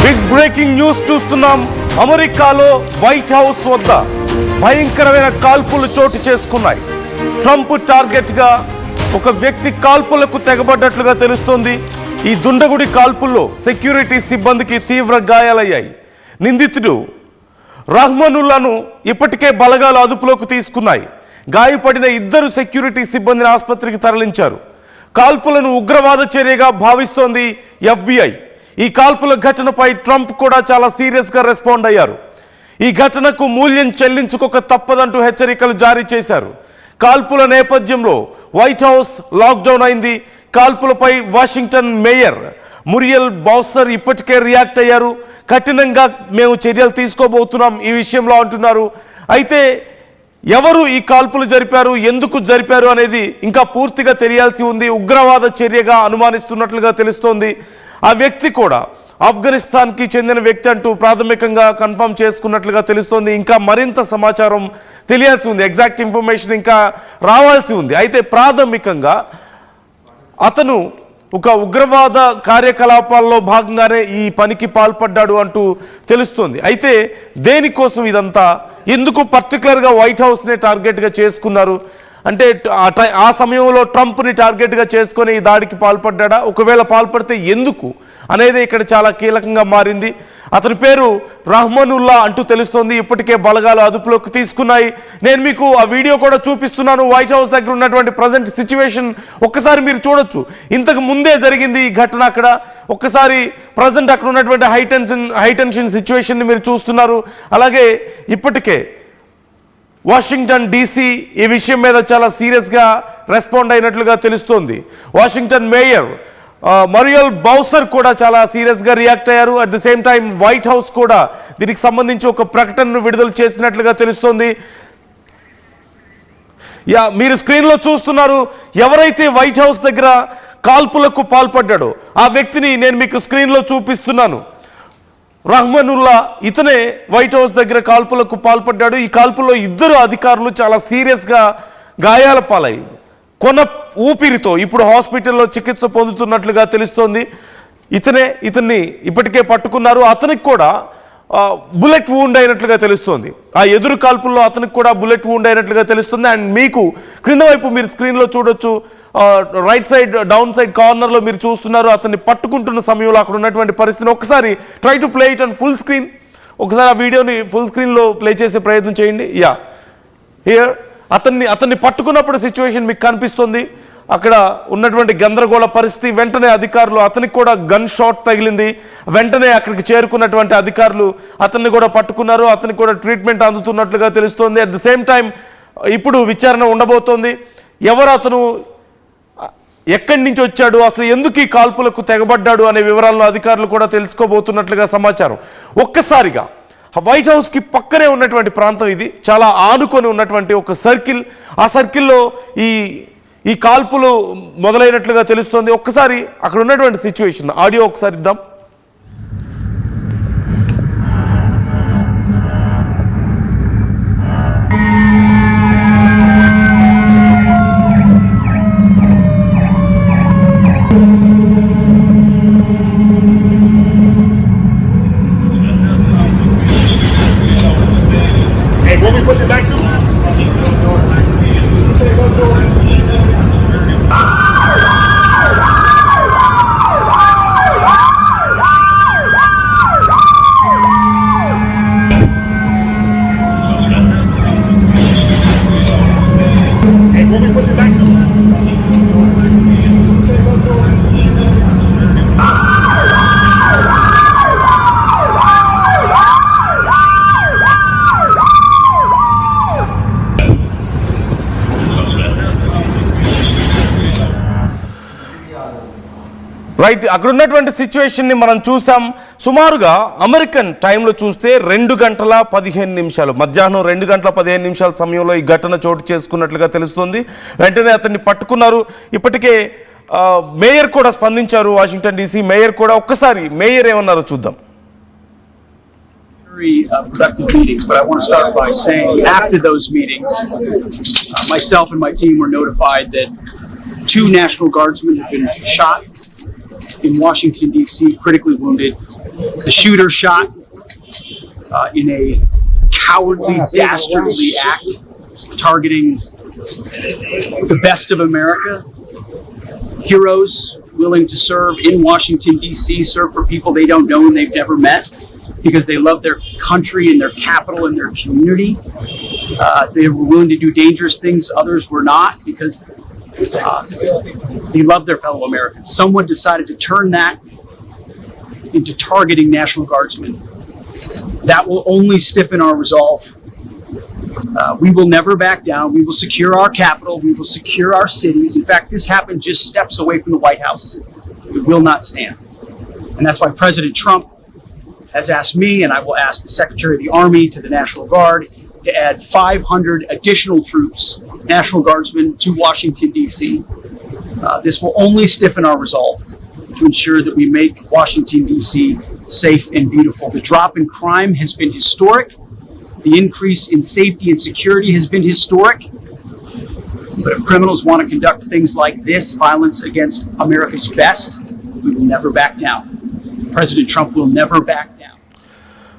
Big breaking news చూస్తున్నాం. అమెరికాలో white house వద్ద భయంకరమైన కాల్పులు చోటు చేసుకున్నాయి. ట్రంప్ టార్గెట్ గా ఒక వ్యక్తి కాల్పులకు తెగబడ్డట్లుగా తెలుస్తోంది. ఈ దుండగుడి కాల్పుల్లో సెక్యూరిటీ సిబ్బందికి తీవ్ర గాయాలయ్యాయి. నిందితుడు రహ్మానుల్లాను ఇప్పటికే బలగాలు అదుపులోకి తీసుకున్నాయి. గాయపడిన ఇద్దరు సెక్యూరిటీ సిబ్బందిని ఆసుపత్రికి తరలించారు. కాల్పులను ఉగ్రవాద చర్యగా భావిస్తోంది FBI. ఈ కాల్పుల ఘటనపై ట్రంప్ కూడా చాలా సీరియస్గా రెస్పాండ్ అయ్యారు. ఈ ఘటనకు మూల్యం చెల్లించుకోక తప్పదంటూ హెచ్చరికలు జారీ చేశారు. కాల్పుల నేపథ్యంలో వైట్ హౌస్ లాక్డౌన్ అయింది. కాల్పులపై వాషింగ్టన్ మేయర్ మురియల్ బౌసర్ ఇప్పటికే రియాక్ట్ అయ్యారు. కఠినంగా మేము చర్యలు తీసుకోబోతున్నాం ఈ విషయంలో అంటున్నారు. అయితే ఎవరు ఈ కాల్పులు జరిపారు, ఎందుకు జరిపారు అనేది ఇంకా పూర్తిగా తెలియాల్సి ఉంది. ఉగ్రవాద చర్యగా అనుమానిస్తున్నట్లుగా తెలుస్తోంది. ఆ వ్యక్తి కూడా ఆఫ్ఘనిస్తాన్కి చెందిన వ్యక్తి అంటూ ప్రాథమికంగా కన్ఫర్మ్ చేసుకున్నట్లుగా తెలుస్తోంది. ఇంకా మరింత సమాచారం తెలియాల్సి ఉంది. ఎగ్జాక్ట్ ఇన్ఫర్మేషన్ ఇంకా రావాల్సి ఉంది. అయితే ప్రాథమికంగా అతను ఒక ఉగ్రవాద కార్యకలాపాల్లో భాగంగానే ఈ పనికి పాల్పడ్డాడు అంటూ తెలుస్తోంది. అయితే దేనికోసం ఇదంతా, ఎందుకు పర్టికులర్గా వైట్ హౌస్నే టార్గెట్గా చేసుకున్నారు అంటే ఆ సమయంలో ట్రంప్ని టార్గెట్గా చేసుకొని ఈ దాడికి పాల్పడ్డా, ఒకవేళ పాల్పడితే ఎందుకు అనేది ఇక్కడ చాలా కీలకంగా మారింది. అతని పేరు రహ్మానుల్లా అంటూ తెలుస్తోంది. ఇప్పటికే బలగాలు అదుపులోకి తీసుకున్నాయి. నేను మీకు ఆ వీడియో కూడా చూపిస్తున్నాను. వైట్ హౌస్ దగ్గర ఉన్నటువంటి ప్రజెంట్ సిచ్యువేషన్ ఒక్కసారి మీరు చూడొచ్చు. ఇంతకు ముందే జరిగింది ఈ ఘటన అక్కడ. ఒక్కసారి ప్రజెంట్ అక్కడ ఉన్నటువంటి హై టెన్షన్ సిచ్యువేషన్ని మీరు చూస్తున్నారు. అలాగే ఇప్పటికే వాషింగ్టన్ DC ఈ విషయం మీద చాలా సీరియస్గా రెస్పాండ్ అయినట్లుగా తెలుస్తోంది. వాషింగ్టన్ మేయర్ మురియల్ బౌసర్ కూడా చాలా సీరియస్గా రియాక్ట్ అయ్యారు. At the same time white house కూడా దీనికి సంబంధించి ఒక ప్రకటనను విడుదల చేసినట్లుగా తెలుస్తోంది. మీరు స్క్రీన్లో చూస్తున్నారు. ఎవరైతే వైట్ హౌస్ దగ్గర కాల్పులకు పాల్పడ్డాడో ఆ వ్యక్తిని నేను మీకు స్క్రీన్లో చూపిస్తున్నాను. రహ్మానుల్లా ఇతనే వైట్ హౌస్ దగ్గర కాల్పులకు పాల్పడ్డాడు. ఈ కాల్పుల్లో ఇద్దరు అధికారులు చాలా సీరియస్గా గాయాల పాలయ్యారు. కొన ఊపిరితో ఇప్పుడు హాస్పిటల్లో చికిత్స పొందుతున్నట్లుగా తెలుస్తోంది. ఇతన్ని ఇప్పటికే పట్టుకున్నారు. అతనికి కూడా బుల్లెట్ వూండ్ అయినట్లుగా తెలుస్తోంది. ఆ ఎదురు కాల్పుల్లో అతనికి కూడా బుల్లెట్ వూండ్ అయినట్లుగా తెలుస్తుంది. అండ్ మీకు క్రింద వైపు మీరు స్క్రీన్లో చూడొచ్చు, రైట్ సైడ్ డౌన్ సైడ్ కార్నర్లో మీరు చూస్తున్నారు. అతన్ని పట్టుకుంటున్న సమయంలో అక్కడ ఉన్నటువంటి పరిస్థితిని ఒకసారి try to play it on full screen. ఒకసారి ఆ వీడియోని ఫుల్ స్క్రీన్లో ప్లే చేసే ప్రయత్నం చేయండి. హియర్ అతన్ని పట్టుకున్నప్పుడు సిచ్యువేషన్ మీకు కనిపిస్తుంది. అక్కడ ఉన్నటువంటి గందరగోళ పరిస్థితి. వెంటనే అధికారులు, అతనికి కూడా గన్ షాట్ తగిలింది. వెంటనే అక్కడికి చేరుకున్నటువంటి అధికారులు అతన్ని కూడా పట్టుకున్నారు. అతనికి కూడా ట్రీట్మెంట్ అందుతున్నట్లుగా తెలుస్తోంది. అట్ ది సేమ్ టైం ఇప్పుడు విచారణ ఉండబోతోంది. ఎవరు అతను, ఎక్కడి నుంచి వచ్చాడు, అసలు ఎందుకు ఈ కాల్పులకు తెగబడ్డాడు అనే వివరాలను అధికారులు కూడా తెలుసుకోబోతున్నట్లుగా సమాచారం. ఒక్కసారిగా వైట్ హౌస్కి పక్కనే ఉన్నటువంటి ప్రాంతం ఇది. చాలా ఆనుకొని ఉన్నటువంటి ఒక సర్కిల్. ఆ సర్కిల్లో ఈ కాల్పులు మొదలైనట్లుగా తెలుస్తోంది. ఒక్కసారి అక్కడ ఉన్నటువంటి సిచ్యువేషన్ ఆడియో ఒకసారి ఇద్దాం. రైట్, అక్కడ ఉన్నటువంటి సిచ్యువేషన్ని మనం చూసాం. సుమారుగా అమెరికన్ టైంలో చూస్తే 2 గంటల 15 నిమిషాలు, మధ్యాహ్నం 2 గంటల 15 నిమిషాల సమయంలో ఈ ఘటన చోటు చేసుకున్నట్లుగా తెలుస్తుంది. వెంటనే అతన్ని పట్టుకున్నారు. ఇప్పటికే మేయర్ కూడా స్పందించారు. వాషింగ్టన్ DC మేయర్ కూడా. ఒక్కసారి మేయర్ ఏమన్నారో చూద్దాం. Productive meetings, but I want to start by saying after those meetings, myself and my team were notified that 2 National Guardsmen have been shot in Washington, D.C., critically wounded. The shooter shot in a cowardly, dastardly act targeting the best of America. Heroes willing to serve in Washington, D.C., serve for people they don't know and they've never met because they love their country and their capital and their community. They were willing to do dangerous things others were not because they love their fellow Americans. Someone decided to turn that into targeting National Guardsmen. That will only stiffen our resolve. We will never back down. We will secure our capital. We will secure our cities. In fact, this happened just steps away from the White House. It will not stand. And that's why President Trump has asked me, and I will ask the Secretary of the Army to the National Guard, to add 500 additional troops, National Guardsmen, to Washington, D.C. This will only stiffen our resolve to ensure that we make Washington, D.C. safe and beautiful. The drop in crime has been historic. The increase in safety and security has been historic. But if criminals want to conduct things like this, violence against America's best, we will never back down. President Trump will never back down.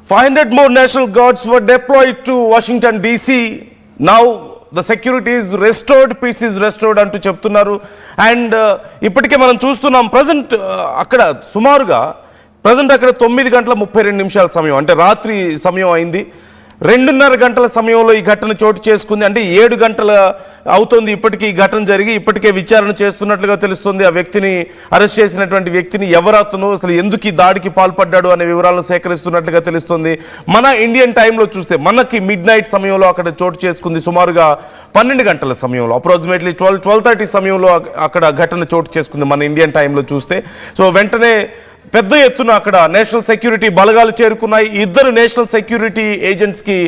500 more National Guards were deployed to Washington, D.C. Now the security is restored, peace is restored అంటూ చెప్తున్నారు. And ఇప్పటికే మనం చూస్తున్నాం present అక్కడ సుమారుగా అక్కడ 9:32 సమయం, అంటే రాత్రి సమయం అయింది. 2.5 గంటల సమయంలో ఈ ఘటన చోటు చేసుకుంది. అంటే 7 గంటల అవుతుంది ఇప్పటికీ ఈ ఘటన జరిగి. ఇప్పటికే విచారణ చేస్తున్నట్లుగా తెలుస్తుంది. ఆ వ్యక్తిని, అరెస్ట్ చేసినటువంటి వ్యక్తిని, ఎవరతను, అసలు ఎందుకు ఈ దాడికి పాల్పడ్డాడు అనే వివరాలను సేకరిస్తున్నట్లుగా తెలుస్తుంది. మన ఇండియన్ టైంలో చూస్తే మనకి మిడ్ నైట్ సమయంలో అక్కడ చోటు చేసుకుంది. సుమారుగా 12 గంటల సమయంలో, అప్రాక్సిమేట్లీ 12:30 సమయంలో అక్కడ ఘటన చోటు చేసుకుంది మన ఇండియన్ టైంలో చూస్తే. సో వెంటనే పెద్ద ఎత్తున అక్కడ నేషనల్ సెక్యూరిటీ బలగాలు చేరుకున్నాయి. ఇద్దరు నేషనల్ సెక్యూరిటీ ఏజెంట్స్కి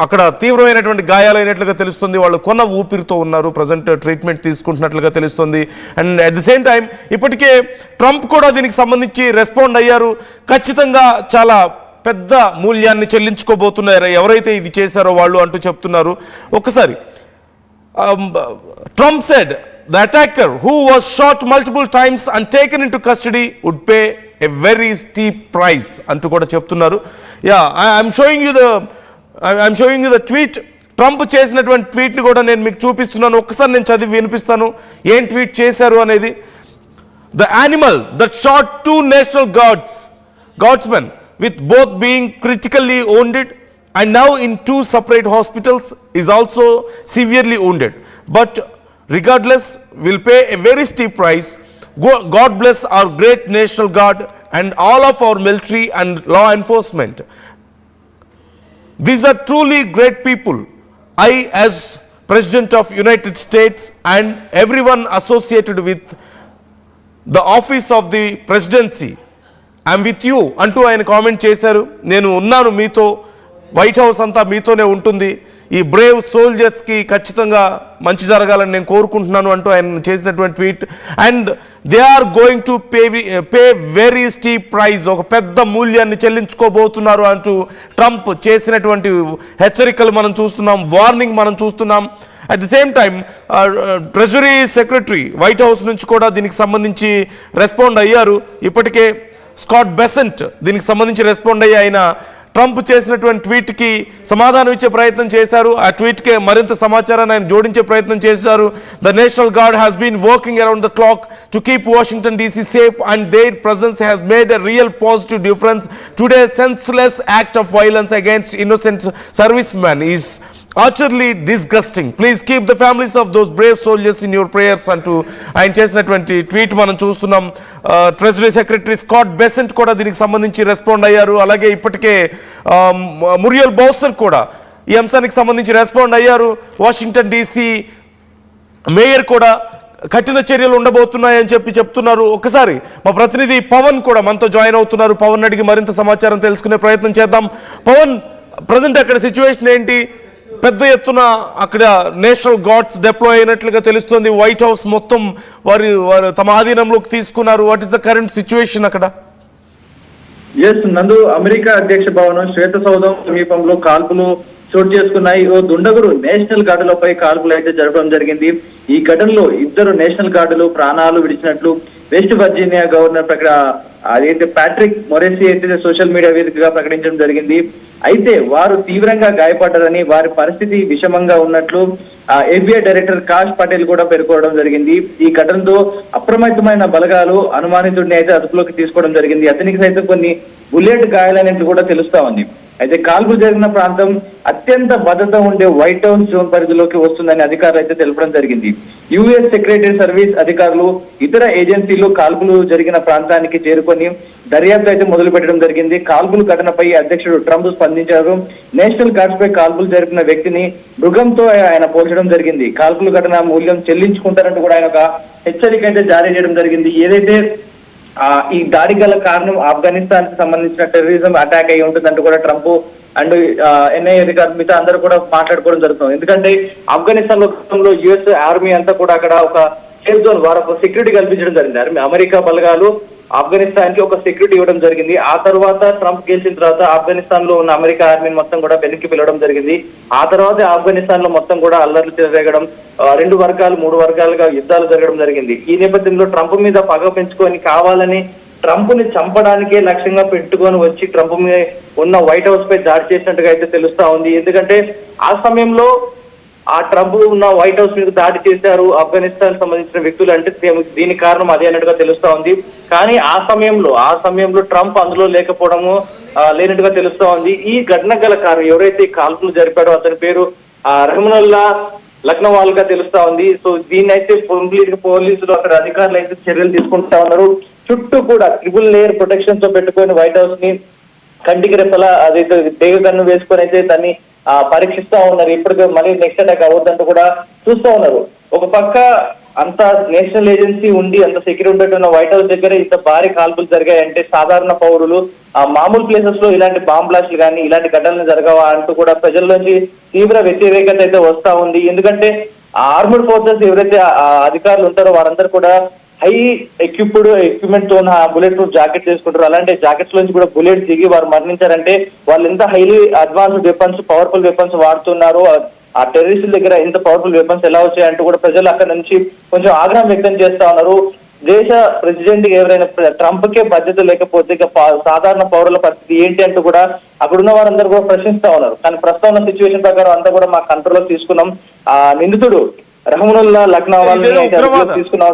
అక్కడ తీవ్రమైనటువంటి గాయాలైనట్లుగా తెలుస్తుంది. వాళ్ళు కొన్న ఊపిరితో ఉన్నారు, ప్రజెంట్ ట్రీట్మెంట్ తీసుకుంటున్నట్లుగా తెలుస్తుంది. And at the same time ఇప్పటికే ట్రంప్ కూడా దీనికి సంబంధించి రెస్పాండ్ అయ్యారు. ఖచ్చితంగా చాలా పెద్ద మూల్యాన్ని చెల్లించుకోబోతున్నారు ఎవరైతే ఇది చేశారో వాళ్ళు అంటూ చెప్తున్నారు. ఒక్కసారి Trump said the attacker who was shot multiple times and taken into custody would pay a very steep price అంటూ కూడా చెప్తున్నారు. I'm showing you the tweet. Trump చేసినటువంటి ట్వీట్ని కూడా నేను మీకు చూపిస్తున్నాను. ఒక్కసారి నేను చదివి వినిపిస్తాను ఏం ట్వీట్ చేశారు అనేది. The animal that shot 2 National Guardsmen with both being critically wounded and now in 2 separate hospitals is also severely wounded. But regardless, will pay a very steep price. God bless our great National Guard and all of our military and law enforcement. These are truly great people. I, as President of United States, and everyone associated with the office of the presidency, I am with you అంటూ ఆయన comment చేశారు. నేను ఉన్నాను మీతో, white house అంతా మీతోనే ఉంటుంది, ఈ బ్రేవ్ సోల్జర్స్కి ఖచ్చితంగా మంచి జరగాలని నేను కోరుకుంటున్నాను అంటూ ఆయన చేసినటువంటి tweet. And they are going to pay very steep price, ఒక పెద్ద మూల్యాన్ని చెల్లించుకోబోతున్నారు అంటూ ట్రంప్ చేసినటువంటి హెచ్చరికలు మనం చూస్తున్నాం, వార్నింగ్ మనం చూస్తున్నాం. At the same time treasury secretary white house నుంచి కూడా దీనికి సంబంధించి రెస్పాండ్ అయ్యారు. ఇప్పటికే స్కాట్ బెసెంట్ దీనికి సంబంధించి రెస్పాండ్ అయ్యి ఆయన ట్రంప్ చేసినటువంటి ట్వీట్కి సమాధానం ఇచ్చే ప్రయత్నం చేశారు. ఆ ట్వీట్కే మరింత సమాచారాన్ని ఆయన జోడించే ప్రయత్నం చేశారు. The national guard has been working around the clock to keep Washington DC safe and their presence has made a real positive difference. Today's senseless act of violence against innocent servicemen is utterly disgusting. Please keep the families of those brave soldiers in your prayers అంటూ ఆయన చేసినటువంటి tweet మనం చూస్తున్నాం. Treasury secretary Scott Besant కూడా దీనికి సంబంధించి respond అయ్యారు. అలాగే ఇప్పటికే మురియల్ బౌసర్ కూడా ఈ అంశానికి సంబంధించి రెస్పాండ్ అయ్యారు. వాషింగ్టన్ DC మేయర్ కూడా కఠిన చర్యలు ఉండబోతున్నాయని చెప్తున్నారు. ఒకసారి మా ప్రతినిధి పవన్ కూడా మనతో జాయిన్ అవుతున్నారు. పవన్ అడిగి మరింత సమాచారం తెలుసుకునే ప్రయత్నం చేద్దాం. పవన్, ప్రజెంట్ అక్కడ సిచ్యువేషన్ ఏంటి? పెద్ద ఎత్తున అక్కడ నేషనల్ గార్డ్స్ డిప్లాయ్ అయినట్లుగా తెలుస్తుంది. వైట్ హౌస్ మొత్తం వారు తమ ఆధీనంలోకి తీసుకున్నారు. What is the current situation అక్కడ? నందు, అమెరికా అధ్యక్ష భవనం శ్వేత సౌధం సమీపంలో కాల్పులు చోటు చేసుకున్నాయి. ఓ దుండగుడు నేషనల్ గార్డులపై కాల్పులు అయితే జరపడం జరిగింది. ఈ ఘటనలో 2 నేషనల్ గార్డులు ప్రాణాలు విడిచినట్లు వెస్ట్ వర్జీనియా గవర్నర్ అదైతే ప్యాట్రిక్ మొరెసి అయితే సోషల్ మీడియా వేదికగా ప్రకటించడం జరిగింది. అయితే వారు తీవ్రంగా గాయపడ్డారని, వారి పరిస్థితి విషమంగా ఉన్నట్లు FBI డైరెక్టర్ కాష్ పటేల్ కూడా పేర్కొనడం జరిగింది. ఈ ఘటనతో అప్రమత్తమైన బలగాలు అనుమానితుడిని అయితే అదుపులోకి తీసుకోవడం జరిగింది. అతనికి సైతం కొన్ని బుల్లెట్ గాయాలనేది కూడా తెలుస్తా ఉంది. అయితే కాల్పులు జరిగిన ప్రాంతం అత్యంత భద్రత ఉండే వైట్ హౌస్ జోన్ పరిధిలోకి వస్తుందని అధికారులు అయితే తెలపడం జరిగింది. US సెక్రటరీ సర్వీస్ అధికారులు ఇతర ఏజెన్సీలు కాల్పులు జరిగిన ప్రాంతానికి చేరుకొని దర్యాప్తు అయితే మొదలు పెట్టడం జరిగింది. కాల్పుల ఘటనపై అధ్యక్షుడు ట్రంప్ స్పందించారు. నేషనల్ గార్డ్స్ పై కాల్పులు జరిపిన వ్యక్తిని మృగంతో ఆయన పోల్చడం జరిగింది. కాల్పుల ఘటన మూల్యం చెల్లించుకుంటారంటూ కూడా ఆయన ఒక హెచ్చరిక అయితే జారీ చేయడం జరిగింది. ఏదైతే ఈ దాడి గల కారణం ఆఫ్ఘనిస్తాన్ కి సంబంధించిన టెర్రరిజం అటాక్ అయి ఉంటుందంటూ కూడా ట్రంప్ అండ్ NIA అధికారులు మిగతా అందరూ కూడా మాట్లాడుకోవడం జరుగుతుంది. ఎందుకంటే ఆఫ్ఘనిస్తాన్ లో US ఆర్మీ అంతా కూడా అక్కడ ఒక సేఫ్ జోన్ వారు సెక్యూరిటీ కల్పించడం జరిగింది. అమెరికా బలగాలు ఆఫ్ఘనిస్తాన్ కి ఒక సెక్యూరిటీ ఇవ్వడం జరిగింది. ఆ తర్వాత ట్రంప్ గెలిచిన తర్వాత ఆఫ్ఘనిస్తాన్ లో ఉన్న అమెరికా ఆర్మీని మొత్తం కూడా వెనక్కి పిలవడం జరిగింది. ఆ తర్వాత ఆఫ్ఘనిస్తాన్ లో మొత్తం కూడా అల్లర్లు చెలరేగడం, 2 వర్గాలు 3 వర్గాలుగా యుద్ధాలు జరగడం జరిగింది. ఈ నేపథ్యంలో ట్రంప్ మీద పగ పెంచుకొని కావాలని ట్రంప్ ని చంపడానికే లక్ష్యంగా పెట్టుకొని వచ్చి ట్రంప్ మీద ఉన్న వైట్ హౌస్ పై దాడి చేసినట్టుగా అయితే తెలుస్తా ఉంది. ఎందుకంటే ఆ సమయంలో ఆ ట్రంప్ ఉన్న వైట్ హౌస్ మీద దాడి చేశారు ఆఫ్ఘనిస్తాన్ సంబంధించిన వ్యక్తులు అంటే దీనికి కారణం అదే అన్నట్టుగా తెలుస్తా ఉంది. కానీ ఆ సమయంలో ట్రంప్ అందులో లేనట్టుగా తెలుస్తా ఉంది. ఈ ఘటన గల కారణం ఎవరైతే కాల్పులు జరిపాడో అతని పేరు రహమనుల్లా లక్నవాల్ గా తెలుస్తా ఉంది. సో దీన్ని అయితే పోలీసులు అక్కడ అధికారులు అయితే చర్యలు తీసుకుంటా ఉన్నారు. చుట్టూ కూడా ట్రిపుల్ లేయర్ ప్రొటెక్షన్ తో పెట్టుకొని వైట్ హౌస్ ని కంటికి రెప్పలా అదైతే దేగ కన్ను వేసుకొని అయితే దాన్ని పరీక్షిస్తా ఉన్నారు. ఇప్పటికే మళ్ళీ నెక్స్ట్ అటాక్ అవ్వద్దంటూ కూడా చూస్తూ ఉన్నారు. ఒక పక్క అంత నేషనల్ ఏజెన్సీ ఉండి అంత సెక్యూరిటీ ఉన్న వైట్ హౌస్ దగ్గర ఇంత భారీ కాల్పులు జరిగాయంటే సాధారణ పౌరులు మామూలు ప్లేసెస్ లో ఇలాంటి బాంబ్ బ్లాస్ట్లు కానీ ఇలాంటి ఘటనలు జరగవా అంటూ కూడా ప్రజల నుంచి తీవ్ర వ్యతిరేకత అయితే వస్తా ఉంది. ఎందుకంటే ఆర్మడ్ ఫోర్సెస్ ఎవరైతే అధికారులు ఉంటారో వారందరూ కూడా హై ఎక్విప్మెంట్ తో బుల్లెట్ ప్రూఫ్ జాకెట్ చేసుకుంటారు. అలాంటి జాకెట్స్ నుంచి కూడా బుల్లెట్ దిగి వారు మరణించారంటే వాళ్ళు ఎంత highly advanced weapons, powerful weapons వాడుతున్నారు, ఆ టెర్రరిస్టుల దగ్గర ఎంత పవర్ఫుల్ వెపన్స్ ఎలా వచ్చాయంటూ కూడా ప్రజలు అక్కడ నుంచి కొంచెం ఆగ్రహం వ్యక్తం చేస్తా ఉన్నారు. దేశ ప్రెసిడెంట్ ఎవరైనా ట్రంప్ కే బాధ్యత లేకపోతే ఇక సాధారణ పౌరుల పరిస్థితి ఏంటి అంటూ కూడా అక్కడున్న వారందరూ కూడా ప్రశ్నిస్తా ఉన్నారు. కానీ ప్రస్తుతం ఉన్న సిచ్యువేషన్ ప్రకారం అంతా కూడా మా కంట్రోల్లో తీసుకున్నాం. నిందితుడు రహమనుల్లా లక్నవాల్ తీసుకున్నాం